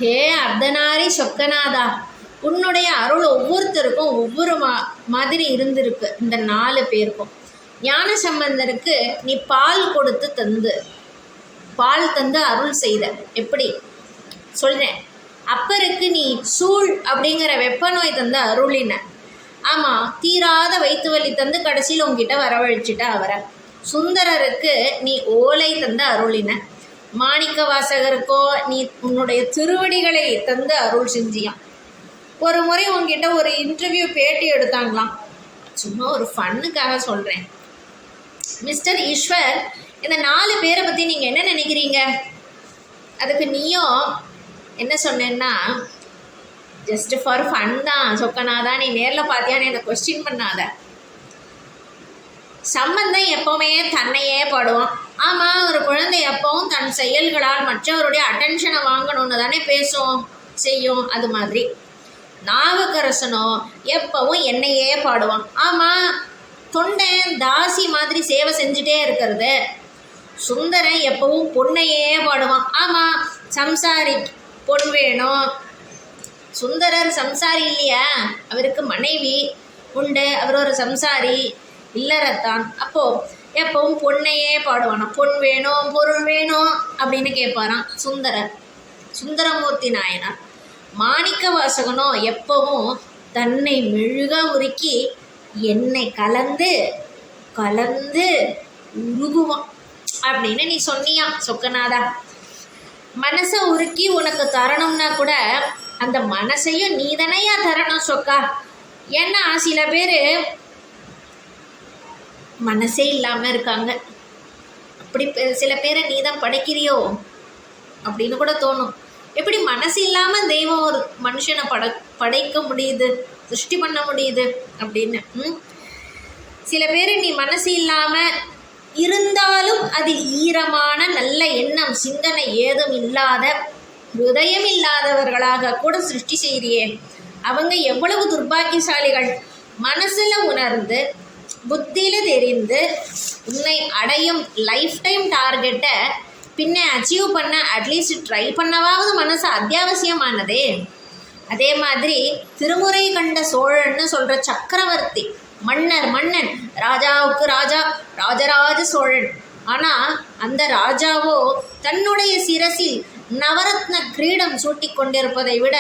ஹே அர்த்தநாரி சொக்கநாதா, உன்னுடைய அருள் ஒவ்வொருத்தருக்கும் ஒவ்வொரு மாதிரி இருந்திருக்கு. இந்த 4 பேருக்கும் ஞான சம்பந்தருக்கு நீ பால் தந்து அருள் செய்த. எப்படி சொல்கிறேன். அப்பருக்கு நீ சூழ் அப்படிங்கிற வெப்ப நோய் தந்து அருளின. ஆமாம், தீராத வயிற்று வலி தந்து கடைசியில் உங்ககிட்ட வரவழைச்சிட்ட அவரை. சுந்தரருக்கு நீ ஓலை தந்து அருளின. மாணிக்க வாசகருக்கோ நீ உன்னுடைய திருவடிகளை தந்து அருள் செஞ்சியான். ஒரு முறை உங்ககிட்ட ஒரு இன்டர்வியூ பேட்டி எடுத்தாங்களாம். சும்மா ஒரு ஃபன்னுக்காக சொல்கிறேன். மிஸ்டர் ஈஸ்வர், இந்த 4 பேரை பற்றி நீங்கள் என்ன நினைக்கிறீங்க? அதுக்கு நீயும் என்ன சொன்னேன்னா, ஜஸ்ட் ஃபார் ஃபன் தான் சொக்கநாதா, நீ நேரில் பார்த்தியான்னு என்னை கொஸ்டின் பண்ணாத. சம்பந்தம் எப்போவுமே தன்னையே பாடுவான். ஆமாம், ஒரு குழந்தை எப்பவும் தன் செயல்களால் மற்றவருடைய அட்டென்ஷனை வாங்கணும்னு தானே செய்யும். அது மாதிரி நாவுக்கரசனோ எப்பவும் என்னையே பாடுவான். ஆமாம், தொண்டன் தாசி மாதிரி சேவை செஞ்சுட்டே இருக்கிறது. சுந்தரன் எப்பவும் பொண்ணையே பாடுவான். ஆமாம், சம்சாரி பொன் வேணும். சுந்தரர் சம்சாரி இல்லையா, அவருக்கு மனைவி உண்டு, அவர் ஒரு சம்சாரி இல்லறத்தான். அப்போது எப்பவும் பொண்ணையே பாடுவானா. பொன் வேணும், பொருள் வேணும் அப்படின்னு கேட்பாரான் சுந்தரமூர்த்தி நாயனார். மாணிக்க வாசகனோ எப்பவும் தன்னை மெழுக உருக்கி என்னை கலந்து உருகுவான் அப்படின்னு நீ சொன்னியா சொக்கநாதா. மனசை உருக்கி உனக்கு தரணும்னா கூட அந்த மனசையும் நீ தானையா தரணும் சொக்கா. ஏன்னா சில பேர் மனசே இல்லாமல் இருக்காங்க. அப்படி சில பேரை நீ தான் படைக்கிறியோ அப்படின்னு கூட தோணும். எப்படி மனசு இல்லாமல் தெய்வம் ஒரு மனுஷனை படைக்க முடியுது, சிருஷ்டி பண்ண முடியுது அப்படின்னு. சில பேர் நீ மனசு இல்லாமல் இருந்தாலும் அதில் ஈரமான நல்ல எண்ணம் சிந்தனை ஏதும் இல்லாத ஹிருதயம் இல்லாதவர்களாக கூட சிருஷ்டி செய்கிறியே. அவங்க எவ்வளவு துர்பாக்கியசாலிகள். மனசில் உணர்ந்து புத்தியில் தெரிந்து உன்னை அடையும் லைஃப் டைம் டார்கெட்டை பின்ன அச்சீவ் பண்ண அட்லீஸ்ட் ட்ரை பண்ணவாவது மனசு அத்தியாவசியமானதே. அதே மாதிரி திருமுறை கண்ட சோழன்னு சொல்கிற சக்கரவர்த்தி, மன்னன், ராஜாவுக்கு ராஜராஜ சோழன். ஆனால் அந்த ராஜாவோ தன்னுடைய சிரசில் நவரத்ன கிரீடம் சூட்டி கொண்டிருப்பதை விட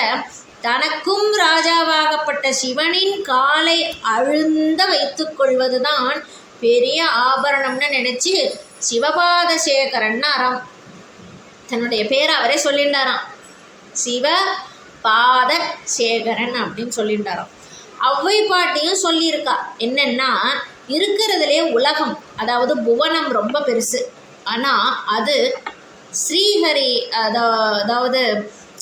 தனக்கும் ராஜாவாகப்பட்ட சிவனின் காலை அழுந்த வைத்து கொள்வது தான் பெரிய ஆபரணம்னு நினச்சி சிவபாத சேகரன்னாராம். தன்னுடைய பேரை அவரே சொல்லிண்டாராம், சிவபாத சேகரன் அப்படின்னு சொல்லிண்டாராம். ஔவை பாட்டியும் சொல்லியிருக்கா. என்னென்னா, இருக்கிறதுலே உலகம் அதாவது புவனம் ரொம்ப பெருசு. ஆனால் அது ஸ்ரீஹரி அதாவது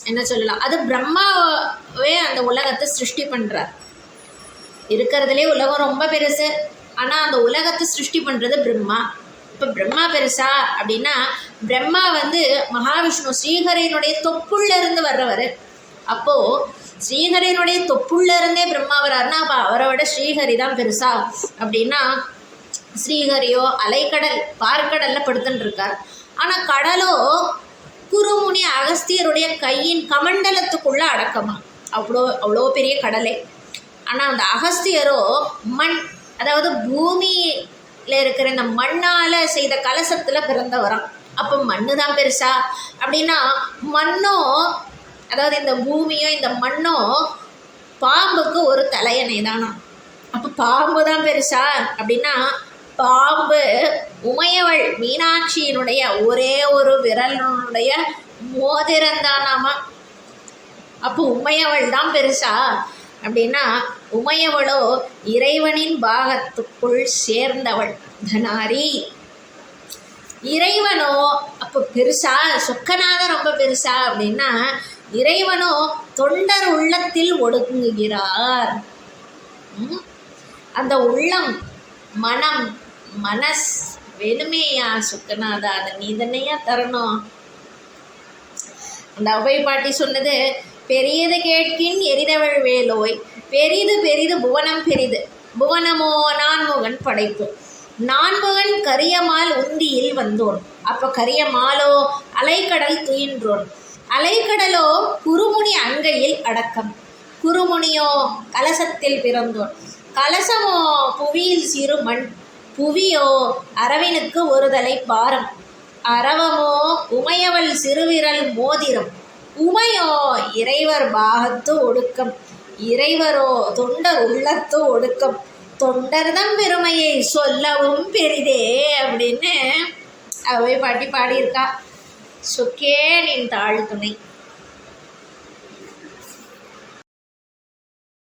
என்ன சொல்லலாம், அது பிரம்மாவே அந்த உலகத்தை சிருஷ்டி பண்ணுறார். இருக்கிறதுலே உலகம் ரொம்ப பெருசு, ஆனால் அந்த உலகத்தை சிருஷ்டி பண்ணுறது பிரம்மா. இப்போ பிரம்மா பெருசா அப்படின்னா, பிரம்மா மகாவிஷ்ணு ஸ்ரீஹரியினுடைய தொப்புள்ளேருந்து வர்றவர். அப்போது ஸ்ரீஹரியினுடைய தொப்புள்ளேருந்தே பிரம்மா வர்றாருன்னா அப்போ அவரை விட ஸ்ரீஹரி தான் பெருசா அப்படின்னா, ஸ்ரீஹரியோ அலைக்கடல் பார்க்கடலில் படுத்துன்னு இருக்கார். ஆனால் கடலோ குருமுனி அகஸ்தியருடைய கையின் கமண்டலத்துக்குள்ளே அடக்கமா. அவ்வளோ பெரிய கடலே. ஆனால் அந்த அகஸ்தியரோ மண், அதாவது பூமியில் இருக்கிற இந்த மண்ணால் செய்த கலசத்தில் பிறந்தவராம். அப்போ மண்ணு தான் பெருசா அப்படின்னா, மண்ணோ அதாவது இந்த பூமியோ இந்த மண்ணோ பாம்புக்கு ஒரு தலையணை தானா. அப்போ பாம்பு தான் பெருசா அப்படின்னா, பாம்பு உமையவள் மீனாட்சியினுடைய ஒரே ஒரு விரலினுடைய மோதிரந்தானாமா. அப்போ உமையவள் தான் பெருசா அப்படின்னா, உமையவளோ இறைவனின் பாகத்துக்குள் சேர்ந்தவள் தனாரி. இறைவனோ அப்போ பெருசா, சொக்கநாதன் ரொம்ப பெருசா அப்படின்னா, இறைவனோ தொண்டர் உள்ளத்தில் ஒடுங்குகிறார். அந்த உள்ளம் மனம் மனஸ் வேணுமேயா சொக்கநாதா, அதை நீ தன்னையா தரணும். அந்த ஔவை பாட்டி சொன்னது, பெரியது கேட்கின் எரிதவள் வேலோய், பெரிது புவனம் பெரிது, புவனமோ நான்முகன் படைப்பு, நான்முகன் கரியமால் உந்தியில் வந்தோன். அப்போ கரியமாலோ அலைக்கடல் துயின்றோன். அலைக்கடலோ குறுமுனி அங்கையில் அடக்கம். குறுமுனியோ கலசத்தில் பிறந்தோன், கலசமோ புவியில் சிறு மண், புவியோ அரவினுக்கு ஒருதலை பாரம், அரவமோ உமையவள் சிறுவிரல் மோதிரம், உமையோ இறைவர் பாகத்து ஒடுக்கம், இறைவரோ தொண்டர் உள்ளத்து ஒடுக்கம், தொண்டர்தம் பெருமையை சொல்லவும் பெரிதே அப்படின்னு அவை பாட்டி பாடியிருக்கா. சொக்கே நின் தாழ் துணை.